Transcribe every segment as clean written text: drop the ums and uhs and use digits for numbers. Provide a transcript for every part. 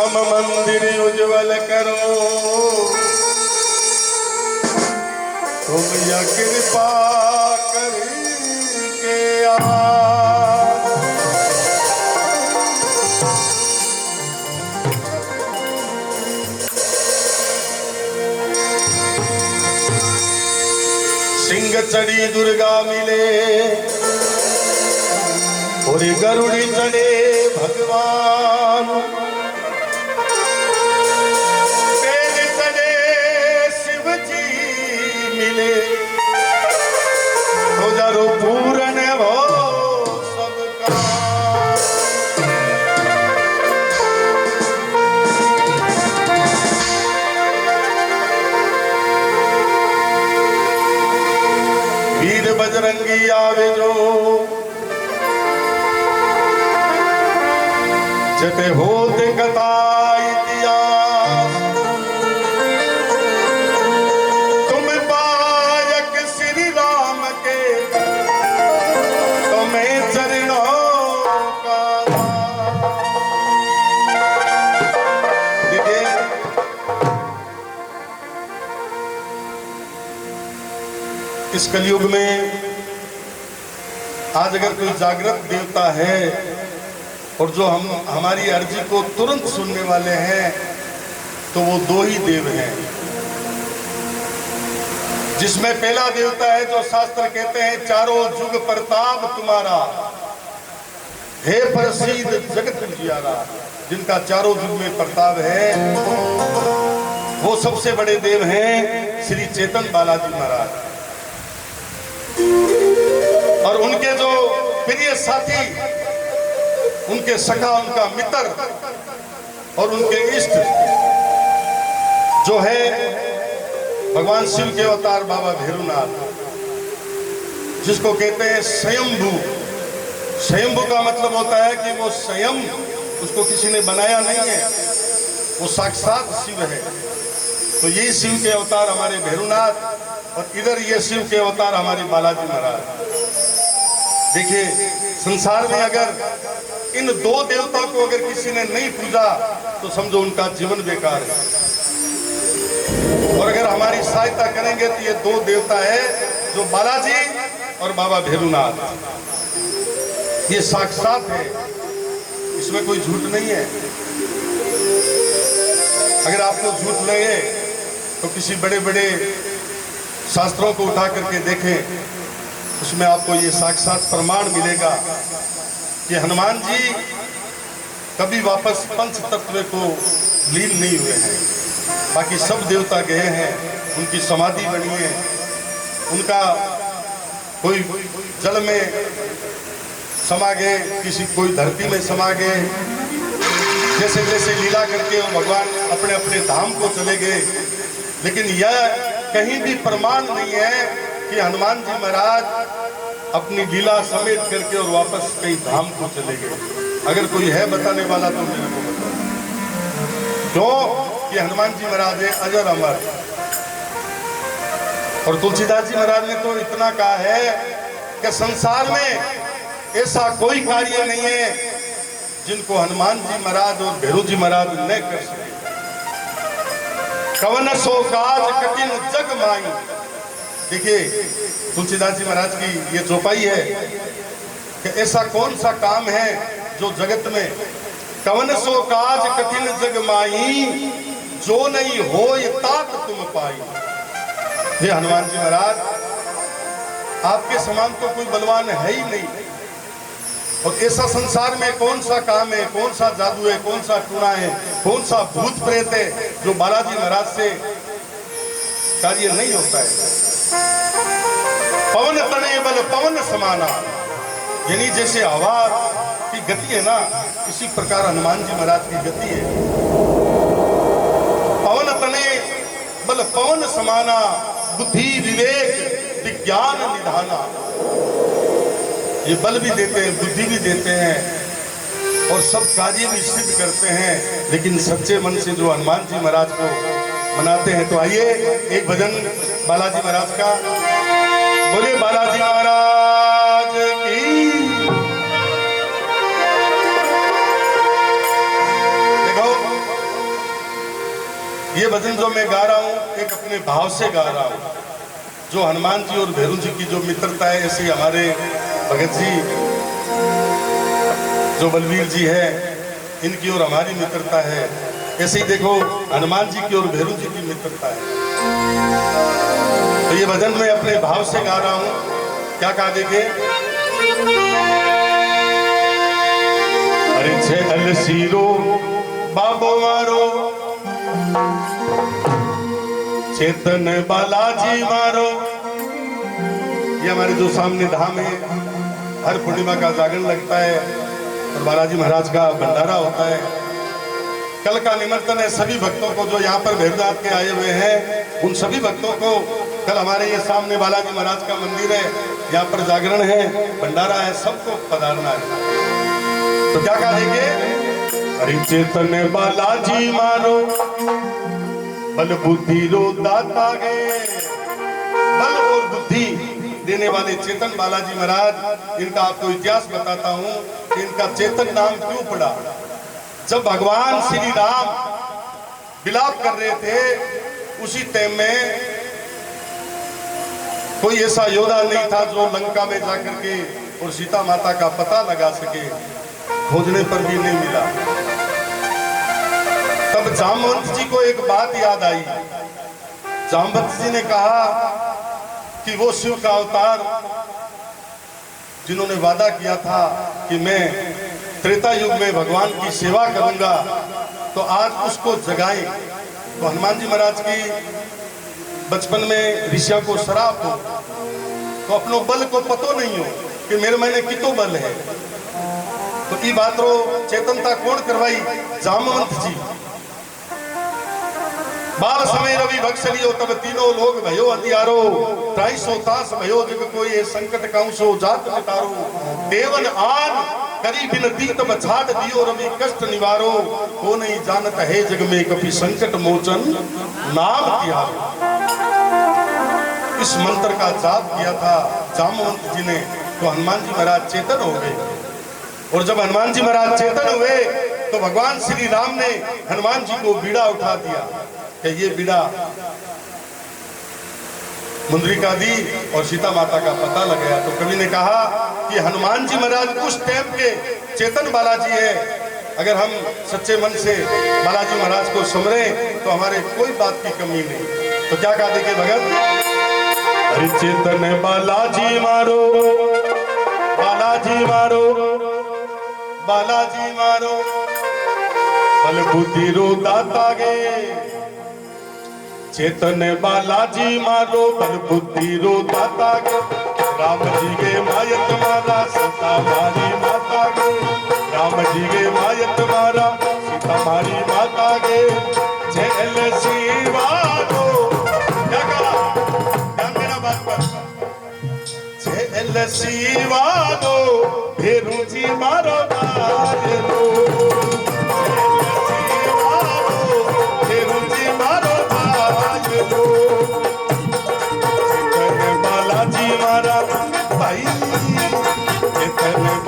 मम मंदिर उज्जवल करो, तुम या कृपा करके सिंह चढ़ी दुर्गा मिले और गरुड़ी चढ़े भगवान, वेद चढ़े शिव जी मिले तो जरो पूर्ण हो सबका। वीर बजरंगी आवे जो जटे होते कथा इतिहास, तुम पायक श्री राम के तुम्हें चरणों का। देखिए इस कलयुग में आज अगर कोई जागृत देवता है और जो हमारी अर्जी को तुरंत सुनने वाले हैं तो वो दो ही देव हैं, जिसमें पहला देवता है जो शास्त्र कहते हैं चारों जुग प्रताप तुम्हारा, हे प्रसिद्ध जगत उजियारा, जिनका चारों जुग में प्रताप है वो सबसे बड़े देव हैं श्री चेतन बालाजी महाराज। और उनके जो प्रिय साथी, उनके सखा, उनका मित्र और उनके इष्ट जो है भगवान शिव के अवतार बाबा भैरवनाथ, जिसको कहते हैं स्वयंभू। स्वयंभू का मतलब होता है कि वो स्वयं, उसको किसी ने बनाया नहीं है, वो साक्षात शिव है। तो यही शिव के अवतार हमारे भैरवनाथ और इधर ये शिव के अवतार हमारे बालाजी महाराज। देखिए संसार में अगर इन दो देवता को अगर किसी ने नहीं पूजा तो समझो उनका जीवन बेकार है। और अगर हमारी सहायता करेंगे तो ये दो देवता है जो बालाजी और बाबा भैरवनाथ, ये साक्षात है, इसमें कोई झूठ नहीं है। अगर आपको झूठ लगे तो किसी बड़े बड़े शास्त्रों को उठा करके देखें, उसमें आपको ये साक्षात प्रमाण मिलेगा कि हनुमान जी कभी वापस पंच तत्व को लीन नहीं हुए हैं। बाकी सब देवता गए हैं, उनकी समाधि बनी है, उनका कोई जल में समा गए, किसी कोई धरती में समा गए, जैसे जैसे लीला करके वो भगवान अपने अपने धाम को चले गए। लेकिन यह कहीं भी प्रमाण नहीं है कि हनुमान जी महाराज अपनी लीला समेट करके और वापस कहीं धाम को चले गए। अगर कोई है बताने वाला तो मेरे को बताओ, क्यों कि हनुमान जी महाराज है अजर अमर। और तुलसीदास जी महाराज ने तो इतना कहा है कि संसार में ऐसा कोई कार्य नहीं है जिनको हनुमान जी महाराज और भैरव जी महाराज न कर सके। कवन सो काज कठिन जग माई। देखिए तुलसीदास जी महाराज की ये चौपाई है कि ऐसा कौन सा काम है जो जगत में कवन सो काज कठिन जग माई, जो नहीं हो तात तुम पाई। ये हनुमान जी महाराज, आपके समान तो कोई बलवान है ही नहीं। और ऐसा संसार में कौन सा काम है, कौन सा जादू है, कौन सा टूणा है, कौन सा भूत प्रेत है जो बालाजी महाराज से कार्य नहीं होता है। पवन तने बल पवन समाना, यानी जैसे हवा की गति है ना, इसी प्रकार हनुमान जी महाराज की गति है। पवन तने बल पवन समाना, बुद्धि विवेक विज्ञान निधाना। ये बल भी देते हैं, बुद्धि भी देते हैं और सब कार्य भी सिद्ध करते हैं। लेकिन सच्चे मन से जो हनुमान जी महाराज को मनाते हैं, तो आइए एक भजन बालाजी महाराज का। बोले बालाजी महाराज की। देखो ये भजन जो मैं गा रहा हूँ एक अपने भाव से गा रहा हूँ। जो हनुमान जी और भैरू जी की जो मित्रता है, ऐसे हमारे भगत जी जो बलवीर जी है इनकी और हमारी मित्रता है। ऐसे ही देखो हनुमान जी की और भैरू जी की मित्रता है। तो ये भजन मैं अपने भाव से गा रहा हूँ। क्या कहा देखे? अरे छे सीरो बाबो मारो चेतन बालाजी मारो। ये हमारे जो सामने धाम है, हर पूर्णिमा का जागरण लगता है और बालाजी महाराज का भंडारा होता है। कल का निमंत्रण है सभी भक्तों को जो यहाँ पर भैरवनाथ के आए हुए हैं, उन सभी भक्तों को कल हमारे ये सामने बालाजी महाराज का मंदिर है, यहाँ पर जागरण है, भंडारा है, सबको पधारना है। तो क्या कहा देंगे? हरि चेतन बालाजी मारो बल बुद्धि रो दाता गे। बल और बुद्धि देने वाले चेतन बालाजी महाराज, इनका आपको इतिहास बताता हूँ कि इनका चेतन नाम क्यों पड़ा। जब भगवान श्री राम विलाप कर रहे थे, उसी टाइम में कोई ऐसा योद्धा नहीं था जो लंका में जाकर के और सीता माता का पता लगा सके, खोजने पर भी नहीं मिला। तब जामवंत जी को एक बात याद आई। जामवंत जी ने कहा कि वो शिव का अवतार जिन्होंने वादा किया था कि मैं त्रेता युग में भगवान की सेवा करूंगा, तो आज उसको जगाएं। तो हनुमान जी महाराज की बचपन में ऋषियों को श्राप हो, तो अपनो बल को पतो नहीं हो कि मेरे मैंने कितो बल है। तो ये बात रो चेतनता कौन करवाई? जामवंत जी। बार समय रवि बक्सलियो तब तीनों लोग भयो अंधियारो, 250 तास भयो जग कोई संकट काउसो जात मितारो। देवन आन करी बिनती तब छाड़ दियो रवि कष्ट निवारो, को नहीं जानत है जग में कभी संकट मोचन नाम तिहारो। इस मंत्र का जाप किया था जामवंत जी ने, तो हनुमान जी महाराज चेतन हो गए। और जब हनुमान जी महाराज चेतन हुए तो भगवान श्री राम ने हनुमान जी को बीड़ा उठा दिया कि ये बीड़ा मुंद्रिका दी और सीता माता का पता लग गया। तो कवि ने कहा कि हनुमान जी महाराज उस टाइम के चेतन बालाजी है। अगर हम सच्चे मन से बालाजी महाराज को सुमरे तो हमारे कोई बात की कमी नहीं। तो क्या कहा देखिए भगत? हरि चेतन बालाजी मारो, बालाजी मारो, बालाजी मारो, बल बुद्धि रो दाता गे। चेतन बालाजी मारो बल बुद्धि रो दाता गे। राम जी के मायत मारा सीता मारी माता गे। राम जी के मायत मारा सीता मारी माता गे। जय शिवानो। क्या कहा? ध्यान देना बात पर। जय शिवानो भेरू जी मारो मारो।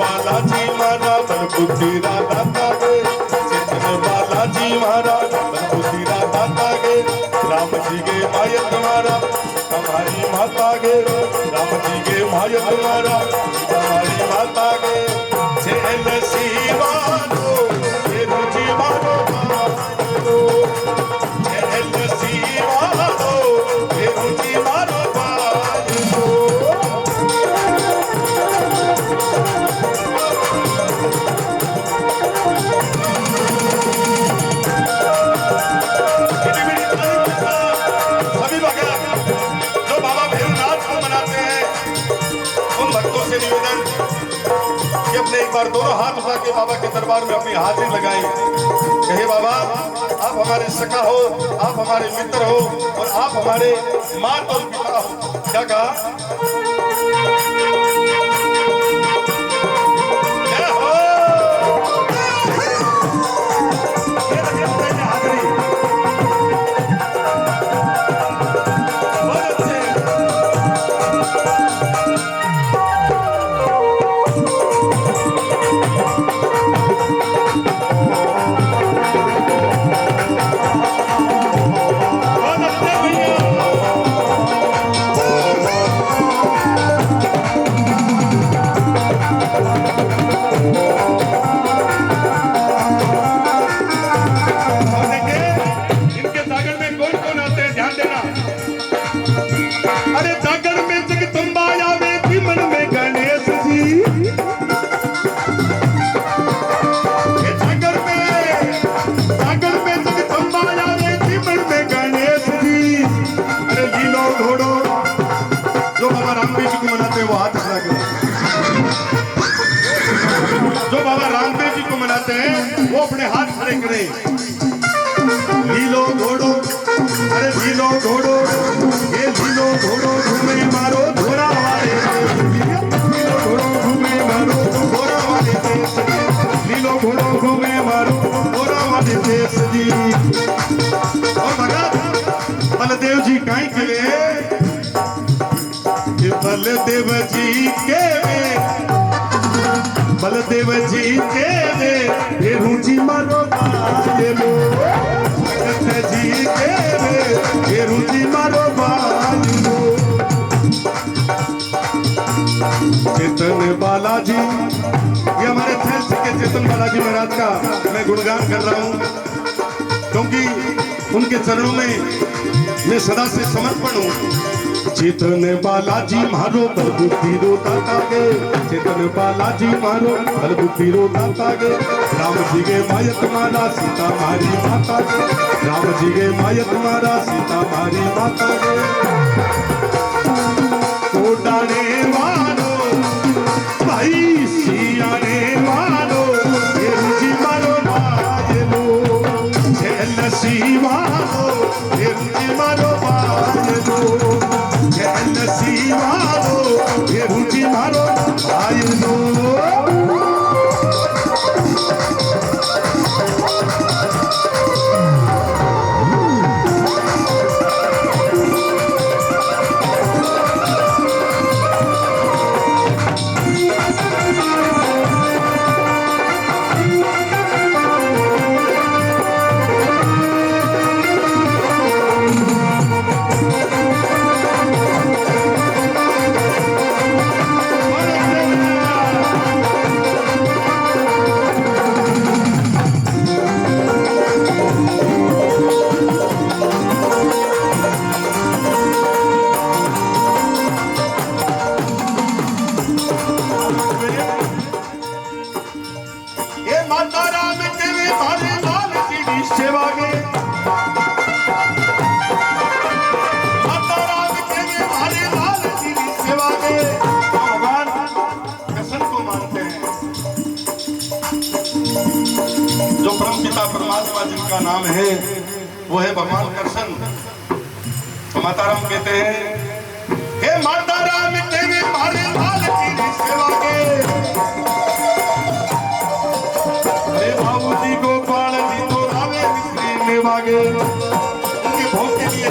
बालाजी मारा बल बुद्धि दाता गे। चेतन बालाजी मारा बल बुद्धि दाता गे। राम जी के मायत मारा हमारी माता गे। राम जी के मायत मारा हमारी माता गे। जय शिवानो भेरू जी मारो मारो। जय शिवानो भेरू जी मारो मारो। एक बार दोनों हाथ उठा के बाबा के दरबार में अपनी हाजिरी लगाई। कहे बाबा आप हमारे सखा हो, आप हमारे मित्र हो और आप हमारे माता और पिता हो। क्या कहा? बाबा रामदेव जी को मनाते हैं, वो अपने हाथ खड़े करें। लीलो घोड़ो, अरे लीलो घोड़ो, ये लीलो घोड़ो घूमे मारो घोड़ा वाले, लीलो घोड़ो घूमे मारो घोड़ा वाले देश, लीलो घोड़ो घूमे मारो घोड़ा वाले देश जी। और भगत बलदेव जी काई के लिए, बलदेव जी के में, बलदेव जी के में ये रुचि मारो ये लो, भगत जी के में ये रुचि मारो लो। चेतन बालाजी, ये हमारे थैंक्स के चेतन बालाजी महाराज का मैं गुणगान कर रहा हूँ, क्योंकि उनके चरणों में मैं सदा से समर्पण हूँ। चेतन बालाजी मारो बल बुद्धि रो दाता गे, चेतन बालाजी मारो बल बुद्धि रो दाता गे। राम जी गे मायत मारा सीता मारी माता गे, राम जी गे मायत मारा सीता मारी माता गे। कोडाने वालो भाई सियाने वालो, ये रुचि मारो ये लो, झेल सीवालो ये रुचि मारो ये लो, झेल सीवालो ये रुचि मारो ये लो। जो परमपिता परमात्मा जिनका नाम है वो है भगवान कृष्ण। तो माता राम कहते हैं, हे माता राम तेरे मारे लाल की सेवा के, हे बाबूजी गोपाल जी तो रावे मिश्री मेवागे। उनके भोग के लिए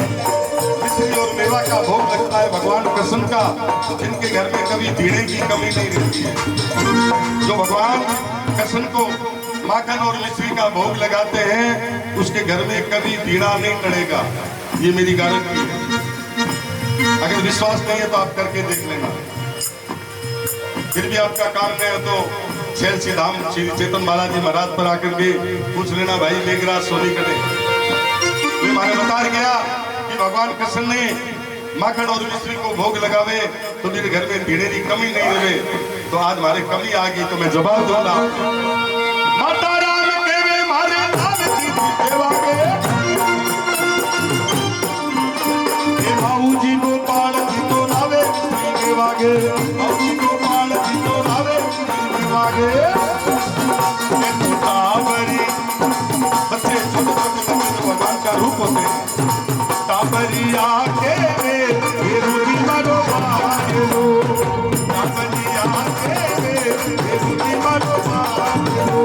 मिश्री और मेवा का भोग लगता है भगवान कृष्ण का, जिनके घर में कभी धीरे की कमी नहीं रहती है। जो भगवान कृष्ण को माखन और मिश्री का भोग लगाते हैं, उसके घर में कभी पीड़ा नहीं टड़ेगा, ये मेरी गारंटी है। अगर विश्वास नहीं है तो आप करके देख लेना। फिर भी आपका काम नहीं है तो छेल धाम श्री चेतन बालाजी महाराज पर आकर के पूछ लेना, भाई मेघराज सोनी करे। ये हमारे बता गया कि भगवान कृष्ण ने माखन और मिश्री को भोग लगावे तो मेरे घर में पीड़े की कमी नहीं रहे। तो आज हमारे कमी आ गई तो मैं जवाब दूंगा, माता राम तेरे मारे लाल की सेवा के, हे बाबूजी गोपाल जी तो लावे देवागे, बाबूजी गोपाल जी तो लावे देवागे। ताबरी बच्चे छोटे छोटे बच्चे तो भगवान का रूप होते हैं। ताबरी आके ये रूदी मारो बालो, ताबरी आके ये रूदी मारो बालो।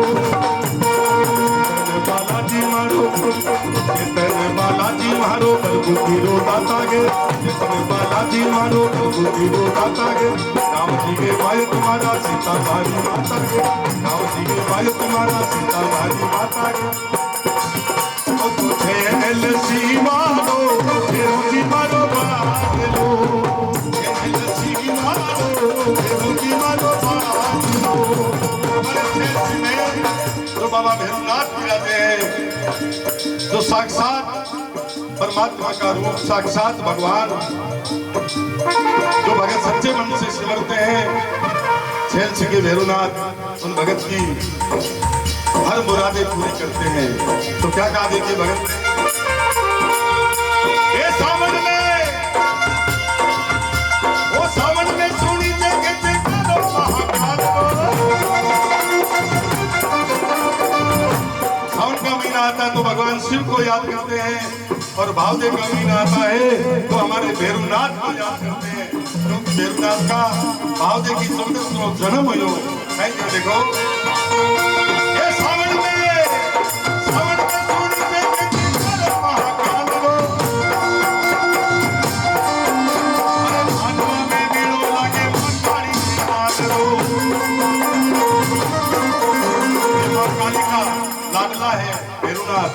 बालाजी मारो चेतन बालाजी मारो बुद्धि रो दाता गे, चेतन बालाजी मारो बुद्धि रो दाता गे। राम जी के भाई तुम्हारा सीता मारी माता गे, राम जी के भाई तुम्हारा सीता मारी माता गे। झेल सीवालो रुचि मारो बालो, झेल सीवालो रुचि मारो बालो। तो बाबा भैरवनाथ विराजे हैं, जो साक्षात परमात्मा का रूप, साक्षात भगवान, जो भगत सच्चे मन से सिमरते हैं। छेल छिके भैरवनाथ उन भगत की हर मुरादें पूरी करते हैं। तो क्या कहा देखिए भगत ने, ये सावन में, वो सावन में सुनी जगह महाकाल आता है तो भगवान शिव को याद करते हैं, और भावदेव का महीना आता है तो हमारे भैरवनाथ को याद करते हैं। तो भैरवनाथ का भावदेव की 14 जन्म हुई हो। Thank you. देखो ये सावन में लाडला है भैरवनाथ।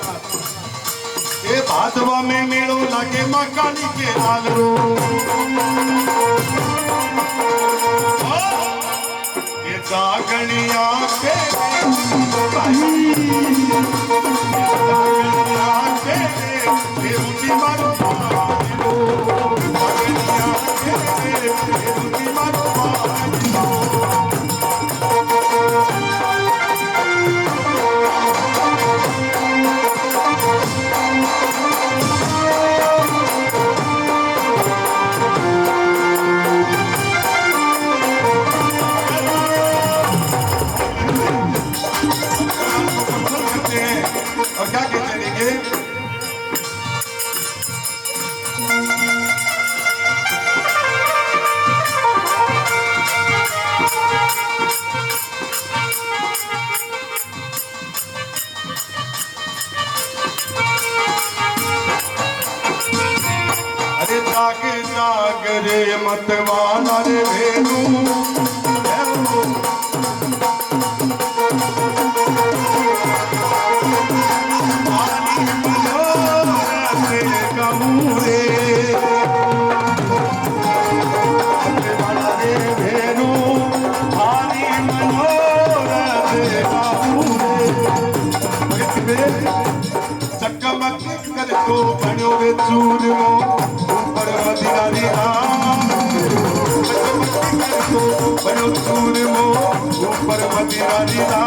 ये भादवा में मेड़ो लागे मां काली के लाल रो। ये जागनिया के रुचि मारो रे मतवाला रे भेरू चकमक कर तो बनो रे चूरमो ऊपर मदिरा बनो चूरमो ऊपर मदिरा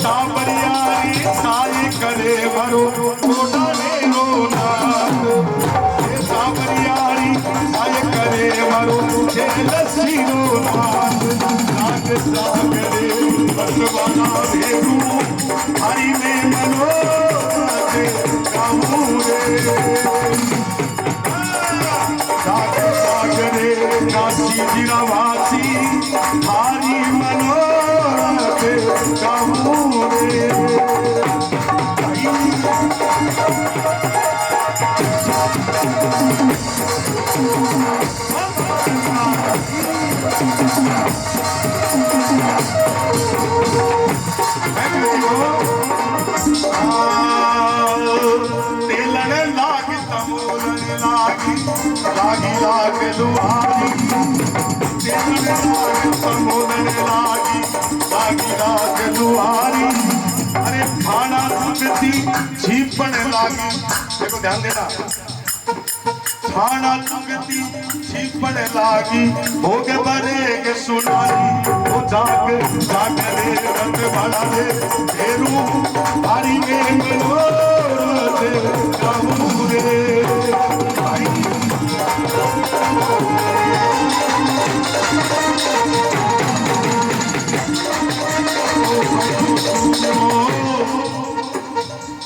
साबरियारी साई करे भरो थोड़ा ले रोना। ये साबरियारी साई करे भरो लस्सी रोना। नाग सागरे बसवाना भेरू हरि में मनोरथ कामूरे। सागरे काशी जिरावासी हरि मनोरथ कामूरे। लागी लाग लुहारी लागी लाग लुहारी। अरे खाना चुगती छीपन लागी। देखो ध्यान देना, खाना चुगती छीपन लागी भोग बरे के सुनारी। वो जाग जाग रे रंग बड़ा रे भेरू हरि में मनोरथ कामूरे।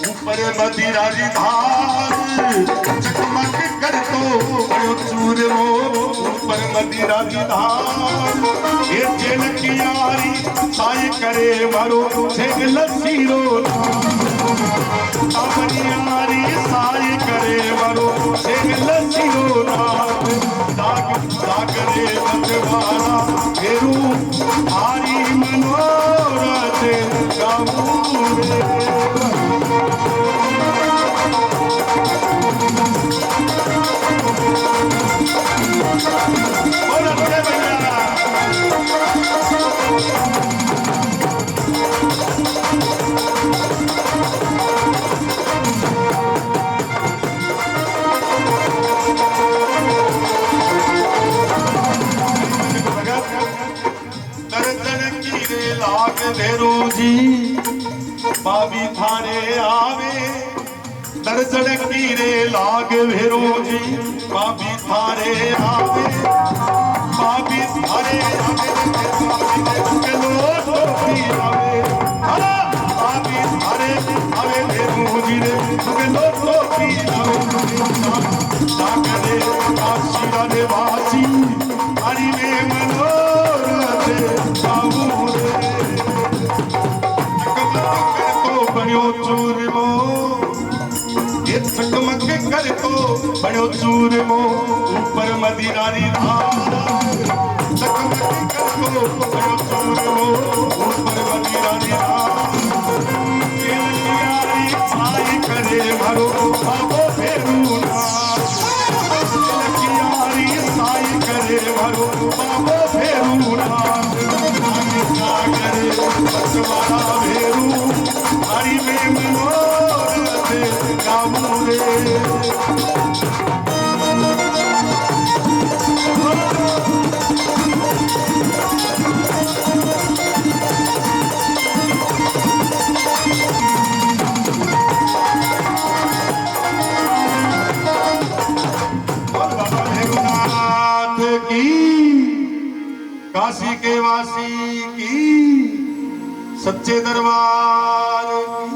ऊपर मदिरा री धार चकमक कर तो बड़ो चूरमो ऊपर मदिरा री धार। ये जेल की यारी साई करे मारो छेग लस्सी रोना। साबरियारी साई करे मारो छेग लस्सी रोना। दाग दाग रे मतवाला भेरू हरि मनोरथ कामूरे। भेरू जी बाबी थाने आवे दर्शन कीरे लाग। भेरू जी बाबी थाने आवे बाबी थाने आवे बाबी थाने রে গেলো তো কি সাগরে কাশিরে বাসি হরি মে মনোরথে বাবু রে तो बणियो चूरमो ये चकमक कर तो बणियो चूरमो ऊपर मदिरारी धार चकमक कर तो बणियो चूरमो ऊपर मदिरारी धार ये लखियारी छाई करे भरो बाबो फेरूना लखियारी छाई करे भरो बाबो फेरूना क्या करे बचवाड़ा भेरू हरि में मनोरथ गाऊं रे बाबा भेरुनाथ की काशी के वासी की सच्चे दरबार की